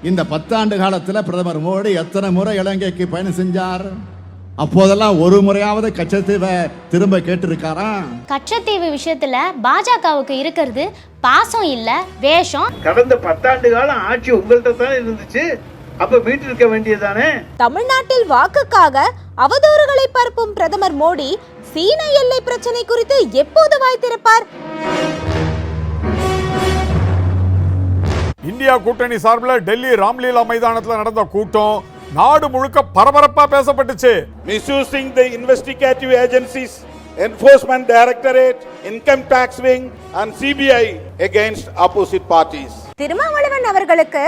இந்த 10 ஆண்டு காலத்தில் பிரதமர் மோடி எத்தனை முறை இலங்கைக்கு பயணம் செஞ்சார்? அப்போதெல்லாம் ஒரு முறையாவது கச்சத்தீவை திரும்ப கேட்டிருக்காரா? கச்சத்தீவு விஷயத்துல பாஜகவுக்கு இருக்கிறது பாசம் இல்ல வேஷம். கடந்த 10 ஆண்டு காலம் ஆட்சி உங்கள்கிட்ட தான் இருந்துச்சு, அப்ப மீட்டு இருக்க வேண்டியதானே. தமிழ்நாட்டில் வாக்குக்காக அவதூறுகளை பரப்பும் பிரதமர் மோடி சீன எல்லை பிரச்சனை குறித்து எப்போது வாய் திறப்பார்? இந்தியா கூட்டணி சார்பில் டெல்லி ராம்லீலா மைதானத்தில் நடந்த கூட்டம் நாடு முழுக்க பரபரப்பா பேசப்பட்டுச்சு. Misusing the investigative agencies, Enforcement Directorate, Income Tax Wing and CBI against opposite parties. Thirumavalavan அவர்களுக்கு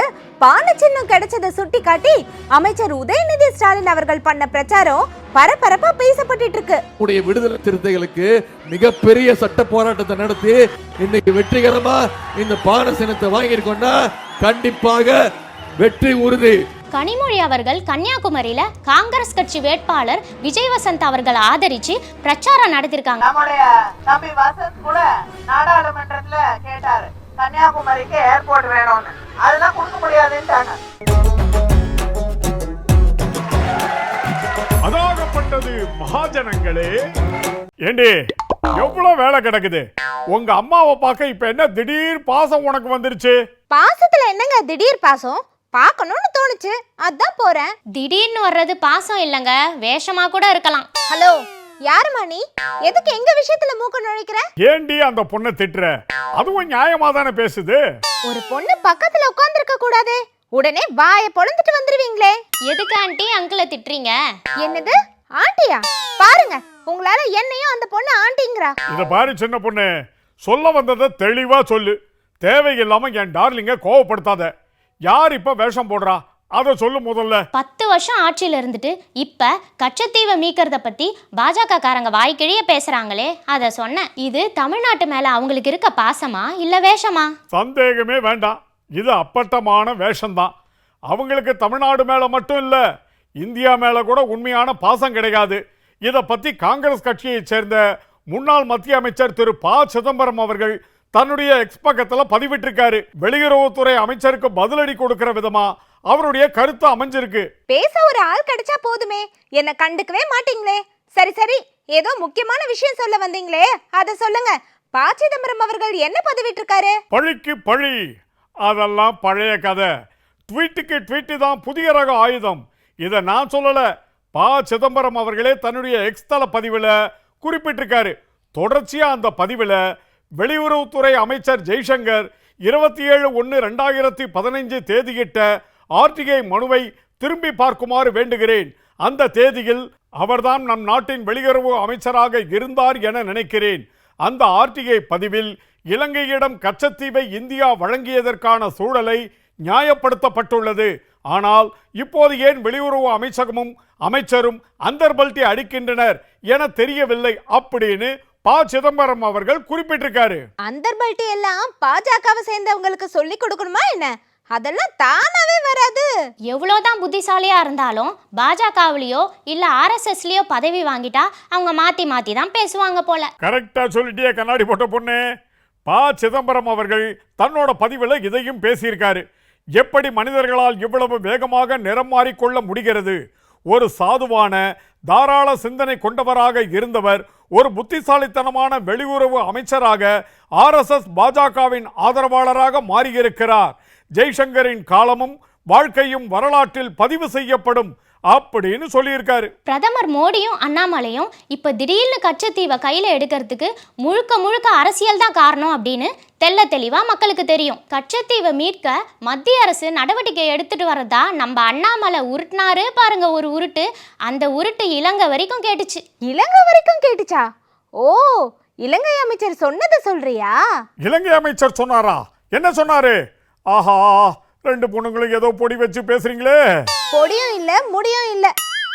பான சின்னம் கிடைச்சதை சுட்டி காட்டி அமைச்சர் உதயநிதி ஸ்டாலின் அவர்கள் பண்ண பிரச்சாரம் பரபரப்பா பேசப்பட்டு இருக்கு. உடைய விடுதலை சிறுத்தைகளுக்கு மிகப்பெரிய சட்ட போராட்டத்தை நடத்தி இன்னைக்கு வெற்றிகரமா இந்த பான சின்னத்தை வாங்கியிருக்கோம்னா கண்டிப்பாக வெற்றி உறுதி. கனிமொழி அவர்கள் கன்னியாகுமரியில காங்கிரஸ் கட்சி வேட்பாளர் விஜய் வசந்த் அவர்கள் ஆதரிச்சு பிரச்சாரம் நடத்திருக்காங்க. நம்முடைய தம்பி வசந்த் கூட நாடாளுமன்றத்துல கேட்டாரு கன்னியாகுமரிக்கு ஏர்போர்ட் வேணும்னு, அதெல்லாம் கொடுக்க முடியாதுன்ட்டாங்க. அதாகப்பட்டது மகாஜனங்களே. ஏண்டி எவ்வளவு வேலை கிடக்குது? உங்க அம்மாவை பார்க்க இப்ப என்ன திடீர் பாசம் உனக்கு வந்துருச்சு? பாசத்துல என்னங்க திடீர் பாசம்? பார்க்கணும்னு தோணுச்சு, அதான் போறேன். திடீர்னு வர்றது பாசம் இல்லங்க, வேஷமா கூட இருக்கலாம். ஹலோ, யாருமா நீ? எதுக்கு எங்க விஷயத்துல மூக்க நுழைக்கிற? ஏண்டி அந்த பொண்ணை திட்டுற? அதுவும் நியாயமா தானே பேசுது. ஒரு பொண்ணு பக்கத்துல உட்கார்ந்து இருக்க கூடாதே, உடனே வாயை பொளந்துட்டு வந்துருவீங்களே. எதுக்கு ஆண்டி அங்கிளை திட்டுறீங்க? என்னது ஆண்டியா? பாருங்க, உங்களால என்னையும் அந்த பொண்ணு ஆண்டிங்கிறா. இத பாரு சின்ன பொண்ணு, சொல்ல வந்ததை தெளிவா சொல்லு. தேவையில்லாம என் டார்லிங்க கோவப்படுத்தாத. யார் இப்ப வேஷம் போடுறா அத சொல்லு முதல்ல. 10 வருஷம் ஆட்சியில இருந்துட்டு இப்ப கச்சத்தீவை மீட்கிறத பத்தி பாஜக காரங்க வாய்க்கிழிய பேசுறாங்களே, அத சொன்ன. இது தமிழ்நாட்டு மேல அவங்களுக்கு இருக்க பாசமா இல்ல வேஷமா? சந்தேகமே வேண்டாம், இது அப்பட்டமான வேஷம்தான். அவங்களுக்கு தமிழ்நாடு மேல மட்டும் இல்ல, இந்தியா மேல கூட உண்மையான பாசம் கிடையாது. இத பத்தி காங்கிரஸ் கட்சியை சேர்ந்த முன்னாள் மத்திய அமைச்சர் திரு ப சிதம்பரம் அவர்கள் தன்னுடைய எக்ஸ் பக்கத்துல பதிவிட்டிருக்காரு. வெளியுறவுத்துறை அமைச்சருக்கு பதிலடி கொடுக்கிற விதமா அவருடைய கருத்து அமைஞ்சிருக்கு. பேச ஒரு ஆள் கிடைச்சா போதுமே, என்ன கண்டுக்கவே மாட்டீங்களே. சரி சரி, ஏதோ முக்கியமான விஷயம் சொல்ல வந்தீங்களே, அத சொல்லுங்க. ப சிதம்பரம் அவர்கள் என்ன பதிவிட்டிருக்காரு? பழிக்கு பழி, அதெல்லாம் பழைய கதை. ட்வீட்டுக்கு ட்வீட்டு தான் புதிய ரக ஆயுதம். இதை நான் சொல்லல, ப சிதம்பரம் அவர்களே தன்னுடைய எக்ஸ் தள பதிவில் குறிப்பிட்டிருக்காரு. தொடர்ச்சியா அந்த பதிவில் வெளியுறவுத்துறை அமைச்சர் ஜெய்சங்கர் 27/1/2015 தேதியிட்ட ஆர்டிஐ மனுவை திரும்பி பார்க்குமாறு வேண்டுகிறேன். அந்த தேதியில் அவர்தான் நம் நாட்டின் வெளியுறவு அமைச்சராக இருந்தார் என நினைக்கிறேன். அந்த ஆர்டிஐ பதிவில் இலங்கையிடம் கச்சத்தீவை இந்தியா வழங்கியதற்கான சூழலை நியாயப்படுத்தப்பட்டுள்ளது. ஆனால் இப்போது ஏன் வெளியுறவு அமைச்சகமும் அமைச்சரும் அந்தர்பல்ட்டி அடிக்கின்றனர் என தெரியவில்லை அப்படின்னு ப சிதம்பரம் அவர்கள் குறிப்பிட்டிருக்காரு. அந்தர்பல்ட்டி எல்லாம் பாஜகவை சேர்ந்தவங்களுக்கு சொல்லி கொடுக்கணுமா என்ன? அதெல்லாம் தானாவே வராது. எவ்வளோதான் புத்திசாலியா இருந்தாலும் பாஜகவிலையோ இல்ல ஆர்எஸ்எஸ்லயோ பதவி வாங்கிட்டா அவங்க மாத்தி மாத்தி தான் பேசுவாங்க போல. கரெக்டா சொல்லிட்டே கண்ணாடி போட்ட பொண்ணு. ப சிதம்பரம் அவர்கள் தன்னோட பதிவில் இதையும் பேசியிருக்காரு. எப்படி மனிதர்களால் இவ்வளவு வேகமாக நிறம் மாறிக்கொள்ள முடிகிறது? ஒரு சாதுவான தாராள சிந்தனை கொண்டவராக இருந்தவர் ஒரு புத்திசாலித்தனமான வெளியுறவு அமைச்சராக ஆர்எஸ்எஸ் பாஜகவின் ஆதரவாளராக மாறியிருக்கிறார். ஜெய்சங்கரின் காலமும் வாழ்க்கையும் வரலாற்றில் பதிவு செய்யப்படும் அப்படின்னு சொல்லியிருக்காரு. பிரதமர் மோடியும் அண்ணாமலையும் இப்ப திடீர்னு கச்சத்தீவை கையில எடுக்கிறதுக்கு முழுக்க முழுக்க அரசியல் தான் காரணம் அப்படின்னு தெல்ல தெளிவா மக்களுக்கு தெரியும். கச்சத்தீவை மீட்க மத்திய அரசு நடவடிக்கை எடுத்துட்டு வரதா நம்ம அண்ணாமலை உருட்டினாரு பாருங்க ஒரு உருட்டு. அந்த உருட்டு இலங்கை வரைக்கும் கேட்டுச்சு. இலங்கை வரைக்கும் கேட்டுச்சா? ஓ, இலங்கை அமைச்சர் சொன்னதை சொல்றியா? இலங்கை அமைச்சர் சொன்னாரா? என்ன சொன்னாரு? ஆஹா, ரெண்டு பொண்ணுங்களும் ஏதோ பொடி வச்சு பேசுறீங்களே. பொடியும் இல்ல முடியும் இல்ல.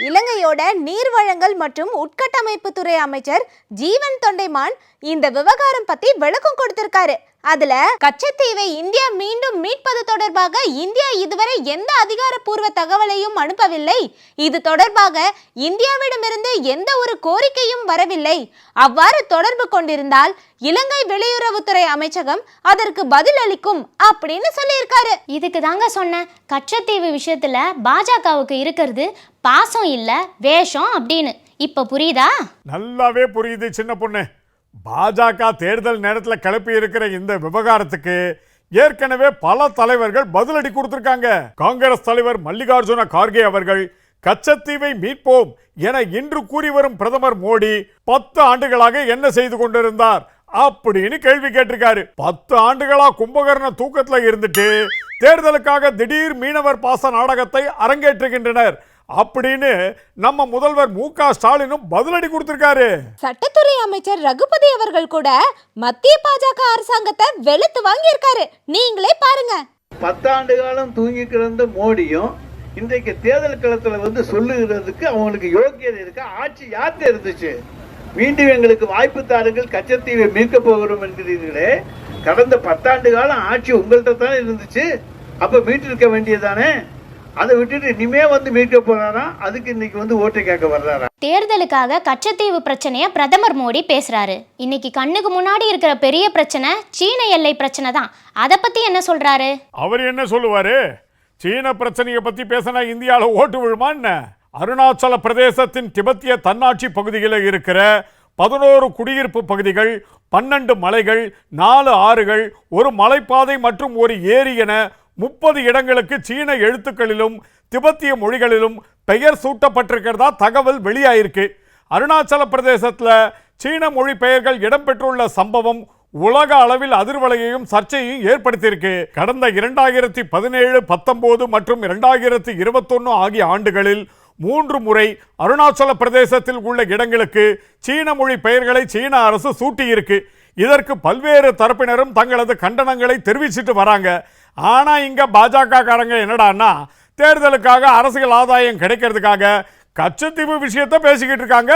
இலங்கையோட நீர்வழங்கல் மற்றும் உட்கட்டமைப்பு துறை அமைச்சர் ஜீவன் தொண்டைமான் இந்த விவகாரம் பத்தி விளக்கம் கொடுத்திருக்காரு. அதுல கச்சத்தீவை இந்தியா மீண்டும் மீட்பது தொடர்பாக இந்தியா இதுவரை எந்த அதிகாரப்பூர்வ தகவலையும் அனுப்பவில்லை. இது தொடர்பாக இந்தியாவிடமிருந்து எந்த ஒரு கோரிக்கையும் வரவில்லை. அவ்வாறு தொடர்பு கொண்டிருந்தால் இலங்கை வெளியுறவுத்துறை அமைச்சகம் அதற்கு பதில் அளிக்கும் அப்படின்னு சொல்லியிருக்காரு. இதுக்கு தாங்க சொன்னேன், கச்சத்தீவு விஷயத்துல பாஜகவுக்கு இருக்கிறது பாசம் இல்ல வேஷம் அப்படின்னு. இப்ப புரியுதா? நல்லாவே புரியுது சின்ன பொண்ணு. பாஜக தேர்தல் நேரத்தில் கிளப்பி இருக்கிற இந்த விவகாரத்துக்கு ஏற்கனவே பல தலைவர்கள் பதிலடி கொடுத்திருக்காங்க. காங்கிரஸ் தலைவர் மல்லிகார்ஜுன கார்கே அவர்கள் கச்சத்தீவை மீட்போம் என இன்று கூறி வரும் பிரதமர் மோடி 10 ஆண்டுகளாக என்ன செய்து கொண்டிருந்தார் அப்படின்னு கேள்வி கேட்டிருக்காரு. 10 ஆண்டுகளா கும்பகர்ண தூக்கத்துல இருந்துட்டு தேர்தலுக்காக திடீர் மீனவர் பாச நாடகத்தை அரங்கேற்றுகின்றனர் அப்படின்னு நம்ம முதல்வர் மு.க. ஸ்டாலினும் பதிலடி கொடுத்திருக்காரு. சட்டத்துறை அமைச்சர் ரகுபதி அவர்கள் கூட மத்திய பாஜக அரசாங்கத்தை வெளுத்து வாங்கியிருக்காரு. நீங்களே பாருங்க. 10 ஆண்டு காலம் தூங்கி கிடந்த மோடியும் இன்றைக்கு தேர்தல் களத்துல சொல்லுகிறதுக்கு அவங்களுக்கு யோக்கியதை இருக்கா? ஆட்சி யார்கிட்ட இருந்துச்சு? மீண்டும் எங்களுக்கு வாய்ப்பு தாருங்கள், கச்சத்தீவை மீட்க போகிறோம் என்கிறீர்களே. கடந்த 10 ஆண்டு காலம் ஆட்சி உங்கள்கிட்ட தானே இருந்துச்சு. அப்ப மீட்டிருக்க வேண்டியதானே? அதை விட்டுட்டு இனிமே மீட்க போறாரா? அதுக்கு இன்னைக்கு ஓட்டை கேட்க வர்றாரா? தேர்தலுக்காக கச்சத்தீவு பிரச்சனைய பிரதமர் மோடி பேசுறாரு. இன்னைக்கு கண்ணுக்கு முன்னாடி இருக்கிற பெரிய பிரச்சனை சீன எல்லை பிரச்சனை தான். அதை பத்தி என்ன சொல்றாரு? அவர் என்ன சொல்லுவாரு? சீன பிரச்சனையை பத்தி பேசினா இந்தியாவில் ஓட்டு விழுமான்னு? அருணாச்சல பிரதேசத்தின் திபெத்திய தன்னாட்சி பகுதியில் இருக்கிற 11 குடியிருப்பு பகுதிகள், 12 மலைகள், 4 ஆறுகள், ஒரு மலைப்பாதை மற்றும் ஒரு ஏரி என 30 இடங்களுக்கு சீன எழுத்துக்களிலும் திபெத்திய மொழிகளிலும் பெயர் சூட்டப்பட்டிருக்கிறதா தகவல் வெளியாயிருக்கு. அருணாச்சல பிரதேசத்தில் சீன மொழி பெயர்கள் இடம்பெற்றுள்ள சம்பவம் உலக அளவில் அதிர்வலையையும் சர்ச்சையும் ஏற்படுத்தியிருக்கு. கடந்த 2017, 19 மற்றும் 2021 ஆகிய ஆண்டுகளில் 3 முறை அருணாச்சல பிரதேசத்தில் உள்ள இடங்களுக்கு சீன மொழி பெயர்களை சீன அரசு சூட்டியிருக்கு. இதற்கு பல்வேறு தரப்பினரும் தங்களது கண்டனங்களை தெரிவிச்சிட்டு வராங்க. ஆனா இங்க பாஜக காரங்க என்னடான்னா தேர்தலுக்காக அரசியல் ஆதாயம் கிடைக்கிறதுக்காக கச்சத்தீவு விஷயத்தை பேசிக்கிட்டு இருக்காங்க.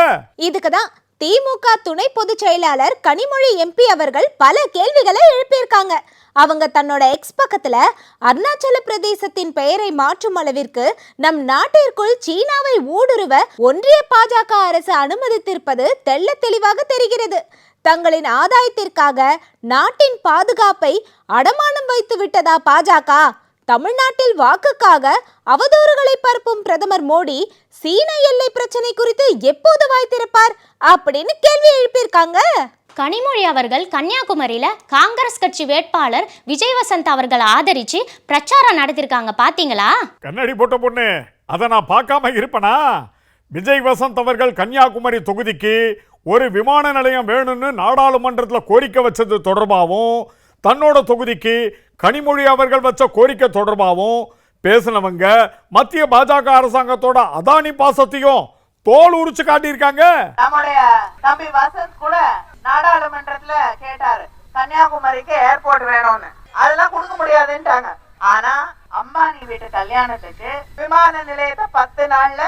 இதுக்குதான் திமுக துணை பொதுச் செயலாளர் கனிமொழி எம்பி அவர்கள் பல கேள்விகளை எழுப்பியிருக்காங்க. அவங்க தன்னோட எக்ஸ் பக்கத்துல அருணாச்சல பிரதேசத்தின் பெயரை மாற்றும் அளவிற்கு நம் நாட்டிற்குள் சீனாவை ஊடுருவ ஒன்றிய பாஜக அரசு அனுமதித்திருப்பது தெள்ள தெளிவாக தெரிகிறது. தங்களின் ஆதாயத்திற்காக நாட்டின் பாதுகாப்பை அடமானம் வைத்து விட்டதா பாஜக? தமிழ்நாட்டில் வாக்குக்காக அவதூறுகளை பரப்பும் பிரதமர் மோடி சீன எல்லை பிரச்சனை குறித்து எப்போது வாய் திறப்பார் அப்படின்னு கேள்வி எழுப்பியிருக்காங்க. கனிமொழி அவர்கள் கன்னியாகுமரியில காங்கிரஸ் கட்சி வேட்பாளர் விஜய் வசந்த் அவர்களை ஆதரிச்சு பிரச்சாரம் நடத்திருக்காங்க. பாத்தீங்களா? கண்ணாடி போட்ட பொண்ணு, அதை நான் பார்க்காம இருப்பனா? விஜய் வசந்த் அவர்கள் கன்னியாகுமரி தொகுதிக்கு ஒரு விமான நிலையம் வேணும்னு நாடாளுமன்றத்தில் கோரிக்கை வச்சது தொடர்பாகவும் தன்னோட தொகுதிக்கு கனிமொழி அவர்கள் வச்ச கோரிக்கை தொடர்பாகவும் பேசினவங்க மத்திய பாஜக அரசாங்கத்தோட அதானி பாசத்தையும் தோல் உரிச்சு காட்டியிருக்காங்க. நம்முடைய தம்பி வசந்த் கூட நாடாளுமன்றத்துல கேட்டாரு கன்னியாகுமரிக்கு ஏர்போர்ட் வேணும்னு. அதெல்லாம் கொடுக்க முடியாதுன்ட்டாங்க. ஆனா அம்பானி வீட்டு கல்யாணத்துக்கு விமான நிலையத்தை 10 நாள்ல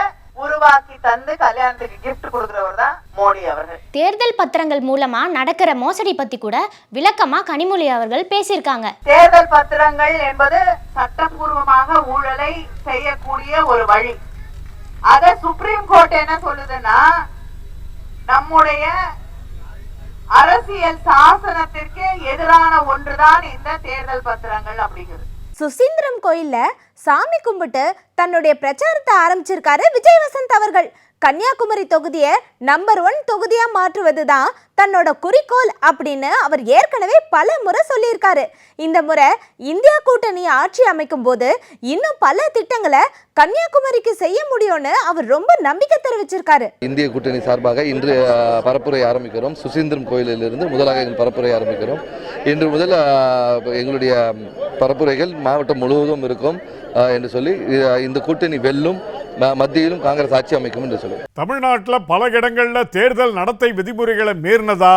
உருவாக்கி தந்து கல்யாணத்துக்கு கிஃப்ட் கொடுக்கிறவர் தான் மோடி அவர்கள். தேர்தல் பத்திரங்கள் மூலமா நடக்கிற மோசடி பத்தி கூட விளக்கமா கனிமொழி அவர்கள் பேசியிருக்காங்க. தேர்தல் பத்திரங்கள் என்பது சட்டப்பூர்வமாக ஊழலை செய்யக்கூடிய ஒரு வழி. அத சுப்ரீம் கோர்ட் என்ன சொல்லுதுன்னா நம்முடைய அரசியல் சாசனத்திற்கு எதிரான ஒன்றுதான் இந்த தேர்தல் பத்திரங்கள் அப்படிங்கிறது. சுசீந்திரம் கோயில்ல சாமி கும்பிட்டு தன்னுடைய பிரச்சாரத்தை ஆரம்பிச்சிருக்காரு விஜய் வசந்த் அவர்கள். கன்னியாகுமரி தொகுதியை நம்பர் 1 தொகுதியா மாற்றுவதுதான் தன்னோட குறிக்கோள் அப்படின்னு அவர் ஏற்கனவே பல முறை சொல்லியிருக்காரு. இந்த முறை இந்தியா கூட்டணி ஆட்சி அமைக்கும் போது இன்னும் பல திட்டங்களை கன்னியாகுமரிக்கு செய்ய முடியும்னு அவர் ரொம்ப நம்பிக்கை தெரிவிச்சிருக்காரு. இந்திய கூட்டணி சார்பாக இன்று பரப்புரை ஆரம்பிக்கிறோம். சுசீந்திரம் கோயிலிலிருந்து முதலாக எங்கள் பரப்புரை ஆரம்பிக்கிறோம். இன்று முதல் எங்களுடைய பரப்புரைகள் மாவட்டம் முழுவதும் இருக்கும் என்று சொல்லி இந்த கூட்டணி வெல்லும், மத்தியிலும் காங்கிரஸ் ஆட்சி அமைக்கும் என்று சொல்லி. தமிழ்நாட்டில் பல இடங்களில் தேர்தல் நடத்தை விதிமுறைகளை மீறினதா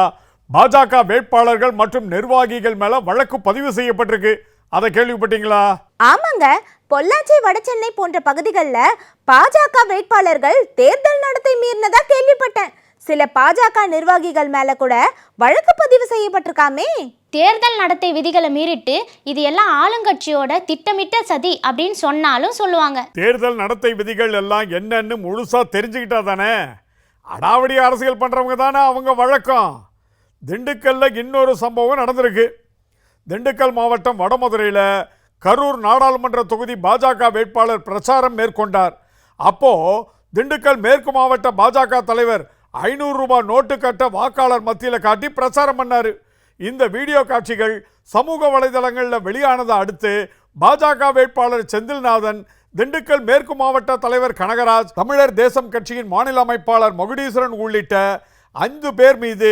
பாஜக வேட்பாளர்கள் மற்றும் நிர்வாகிகள் மேல வழக்கு பதிவு செய்யப்பட்டிருக்கு. அதை கேள்விப்பட்டீங்களா? ஆமாங்க, பொள்ளாச்சி, வடசென்னை போன்ற பகுதிகளில் பாஜக வேட்பாளர்கள் தேர்தல் நடத்தை மீறினதா கேள்விப்பட்டேன். சில பாஜக நிர்வாகிகள் மேல கூட வழக்கு பதிவு செய்யப்பட்டிருக்காமே. தேர்தல் நடத்தை விதிகளை மீறிட்டு இது எல்லாம் ஆளுங்கட்சியோட திட்டமிட்ட சதி அப்படின்னு சொன்னாலும் சொல்லுவாங்க. தேர்தல் நடத்தை விதிகள் எல்லாம் என்னன்னு முழுசா தெரிஞ்சுக்கிட்டா தானே அடாவடி அரசியல் பண்றவங்க தானே அவங்க வழக்கம். திண்டுக்கல்ல இன்னொரு சம்பவம் நடந்திருக்கு. திண்டுக்கல் மாவட்டம் வடமதுரையில் கரூர் நாடாளுமன்ற தொகுதி பாஜக வேட்பாளர் பிரச்சாரம் மேற்கொண்டார். அப்போ திண்டுக்கல் மேற்கு மாவட்ட பாஜக தலைவர் 500 ரூபாய் நோட்டு கட்ட வாக்காளர் மத்தியில் காட்டி பிரச்சாரம் பண்ணார். இந்த வீடியோ காட்சிகள் சமூக வலைதளங்களில் வெளியானதை அடுத்து பாஜக வேட்பாளர் செந்தில்நாதன், திண்டுக்கல் மேற்கு மாவட்ட தலைவர் கனகராஜ், தமிழர் தேசம் கட்சியின் மாநில அமைப்பாளர் மகுடீஸ்வரன் உள்ளிட்ட 5 பேர் மீது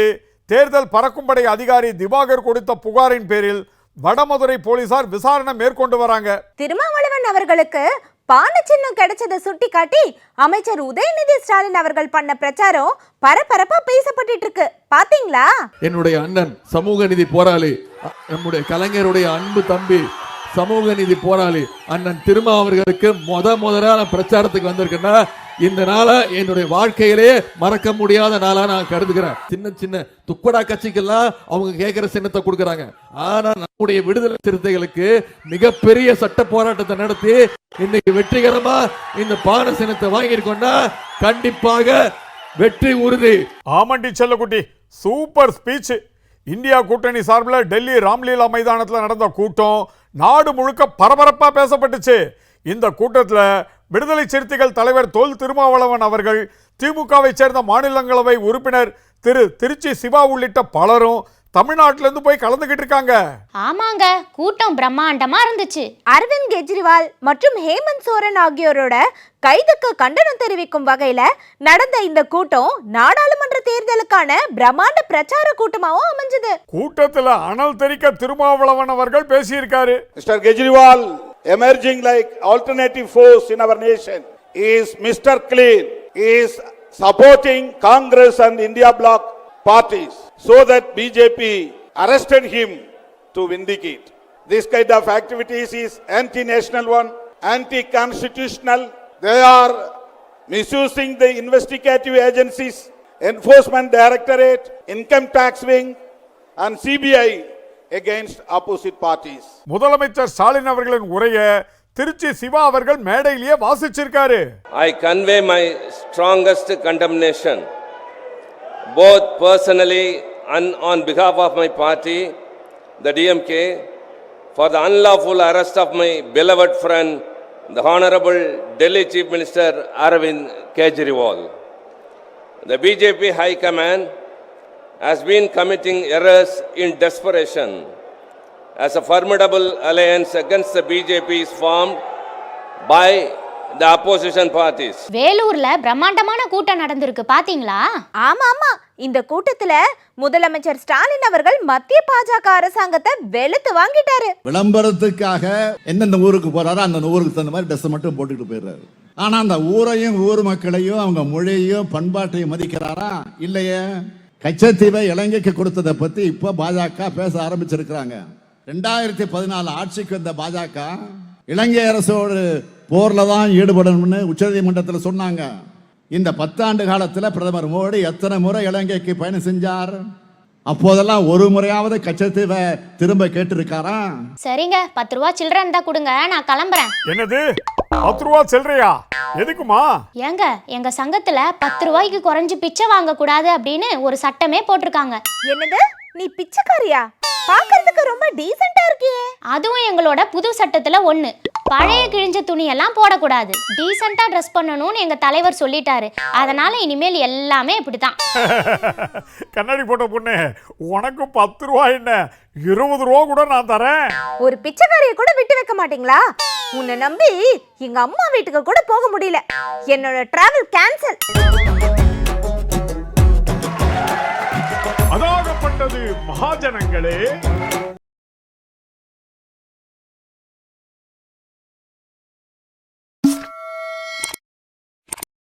தேர்தல் பறக்கும்படை அதிகாரி திவாகர் கொடுத்த புகாரின் பேரில் வடமதுரை போலீசார் விசாரணை மேற்கொண்டு வராங்க. திருமாவளவன் அவர்களுக்கு பானை சின்னம் கிடைச்சதை சுட்டி காட்டி அமைச்சர் உதயநிதி ஸ்டாலின் அவர்கள் பண்ண பிரச்சாரம் பரபரப்பா பேசப்பட்டு இருக்கு. பாத்தீங்களா? என்னுடைய அண்ணன் சமூக நீதி போராளி, நம்முடைய கலைஞருடைய அன்பு தம்பி சமூக நீதி போராளி அண்ணன் திருமா அவர்களுக்கு முதலான பிரச்சாரத்துக்கு வந்திருக்குன்னா இந்த நாளை என்னுடைய வாழ்க்கையிலேயே மறக்க முடியாத நாளா நான் கருதுகிறேன். சின்ன சின்ன துக்கடா கட்சிக்கெல்லாம் அவங்க கேட்கிற சின்னத்தை கொடுக்கறாங்க. ஆனா நம்முடைய விடுதலை சிறுத்தைகளுக்கு மிகப்பெரிய சட்ட போராட்டத்தை நடத்தி இன்னைக்கு வெற்றிகரமா இந்த பானை சின்னத்தை வாங்கியிருக்கோம்னா கண்டிப்பாக வெற்றி உறுதி. ஆமண்டி செல்லக்குட்டி, சூப்பர் ஸ்பீச். இந்தியா கூட்டணி சார்பில் டெல்லி ராம்லீலா மைதானத்தில் நடந்த கூட்டம் நாடு முழுக்க பரபரப்பாக பேசப்பட்டுச்சு. இந்த கூட்டத்தில் விடுதலை சிறுத்தைகள் தலைவர் தொல் திருமாவளவன் அவர்கள், திமுகவை சேர்ந்த மாநிலங்களவை உறுப்பினர் திருச்சி சிவா உள்ளிட்ட பலரும் தமிழ்நாட்டிலிருந்து போய் கலந்துகிட்டு இருக்காங்க. ஆமாங்க, கூட்டம் பிரம்மாண்டமா இருந்துச்சு. அரவிந்த் கெஜ்ரிவால் மற்றும் ஹேமந்த் சோரன் ஆகியோரோட கைதுக்கு கண்டனம் தெரிவிக்கும் வகையில நடந்த இந்த கூட்டம் நாடாளுமன்ற தேர்தலுக்கான பிரம்மாண்ட பிரச்சார கூட்டமாவும் அமைஞ்சது. கூட்டத்தில் அனல் தெரிக்க திருமாவளவன் அவர்கள் பேசியிருக்காரு. Mr. Kejriwal, emerging like alternative force in our nation, is Mr. Clean. He is supporting Congress and India bloc parties so that BJP arrested him to vindicate. This kind of activities is anti-national one, anti-constitutional. They are misusing the investigative agencies, Enforcement Directorate, Income Tax Wing and CBI against opposite parties. முதலமைச்சர் ஸ்டாலின் அவர்களின் உரையை திருச்சி சிவா அவர்கள் மேடையிலேயே வாசிச்சிருக்காரு. I convey my strongest condemnation, both personally and on behalf of my party, the DMK, for the unlawful arrest of my beloved friend, the Honorable Delhi Chief Minister Arvind Kejriwal. The BJP High Command has been committing errors in desperation. As a formidable alliance against the BJP is formed by the opposition parties. வேலூர்ல பிரம்மாண்டமான கூட்டம் நடந்திருக்கு, பாத்தீங்களா? ஆமா, இந்த கூட்டத்துல முதலமைச்சர் ஸ்டாலின் அவர்கள் மத்திய பாஜக அரசாங்கத்தை வெளுத்து வாங்கிட்டாரு. விளம்பரத்துக்காக எந்தெந்த ஊருக்கு போறாரோ அந்த ஊருக்கு தகுந்த மாதிரி ட்ரெஸ் மட்டும் போட்டுக்கிட்டு போயிடுறாரு. ஆனா அந்த ஊரையும் ஊர் மக்களையும் அவங்க மொழியையும் பண்பாட்டையும் மதிக்கிறாரா இல்லையே? கச்சத்தீவை இலங்கைக்கு கொடுத்ததை பத்தி இப்ப பாஜக பேச ஆரம்பிச்சிருக்கிறாங்க. 2014 ஆட்சிக்கு வந்த பாஜக இலங்கை அரசோடு போர்ல தான் ஈடுபடணும்னு உச்சநீதிமன்றத்தில் சொன்னாங்க. இந்த 10 ஆண்டு காலத்தில் பிரதமர் மோடி எத்தனை முறை இலங்கைக்கு பயணம் செஞ்சார்? அப்போதெல்லாம் ஒரு முறையாவது கச்சத்தீவை திரும்ப கேட்டிருக்காரா? சரிங்க, 10 ரூபா சில்லறை இருந்தா கொடுங்க, நான் கிளம்புறேன். என்னது 10 ரூபா சில்லறையா? எதுக்குமா? ஏங்க, எங்க சங்கத்துல 10 ரூபாய்க்கு குறைஞ்சு பிச்சை வாங்க கூடாது அப்படின்னு ஒரு சட்டமே போட்டிருக்காங்க. என்னது, நீ பிச்சைக்காரியா? பார்க்கிறதுக்கு ரொம்ப டீசென்ட்டா இருக்கியே. அதுவும் எங்களோட புது சட்டத்துல ஒண்ணு, பழைய கிழிஞ்ச துணியெல்லாம் போடக்கூடாது, டீசெண்டா ட்ரெஸ் பண்ணணும்னு எங்க தலைவர் சொல்லிட்டாரு. அதனால இனிமேல் எல்லாமே இப்படிதான். கண்ணாடி போட்ட பொண்ணு, உனக்கு 10 ரூபா என்ன 20 ரூபா கூட நான் தரேன். ஒரு பிச்சைக்காரியை கூட விட்டு வைக்க மாட்டீங்களா? உன்னை நம்பி எங்க அம்மா வீட்டுக்கு கூட போக முடியல. என்னோட டிராவல் கேன்சல். அதாகப்பட்டது மகாஜனங்களே.